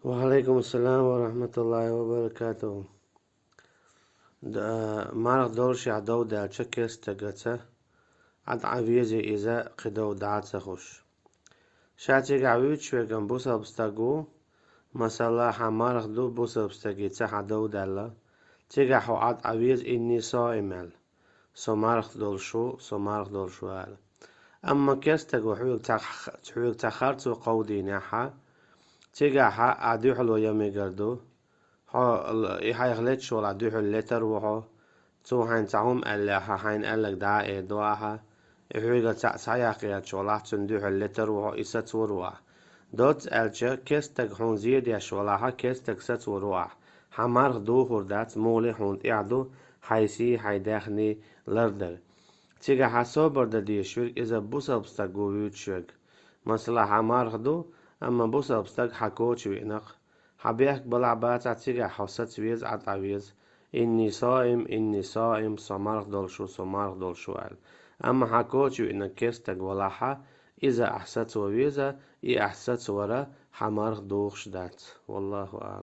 وعليكم السلام ورحمة الله وبركاته. مارغ دولشي عدو دا تشكيس تقتا عد عبيزي إذا قدو دعات سخوش شاتيق عبيد شوي كان بوسا بستاقو مسلا حمارغ دو بوسا بستاقي تح عدو دالا تيقا حو عد عبيز إني صائمال سو مارغ دولشو هال أما كيستق وحويق تخارتو قودي ناحا تيجا حا عدو حلو يمي قردو ها إيحا يغلط شوال عدو حلو لتر وحو تو حين تعهم ألا حين ألك دعا إدواها إحويقا تعسايا شوال تندو حلو لتر وحو إسا تورواح دوت ألجا كيستك حون زيادة شوالها كيستك ستورواح حمارغ دو هردات مولي حون إعدو حيسي حيداخني لردر تيجا حاسو بردا ديشوك إذا بوسا بستك قويوتشوك مثلا حمارغ دو أما بوسا بستك حكوش وينق حبيحك بلعبات عتيجا حوست ويز عطاويز إني صائم سمارغ دولشو قال أما حكوش وينق كيستك ولاحا إذا أحست ويزا إي أحست ورا حمارغ دوخش دات والله أعلم.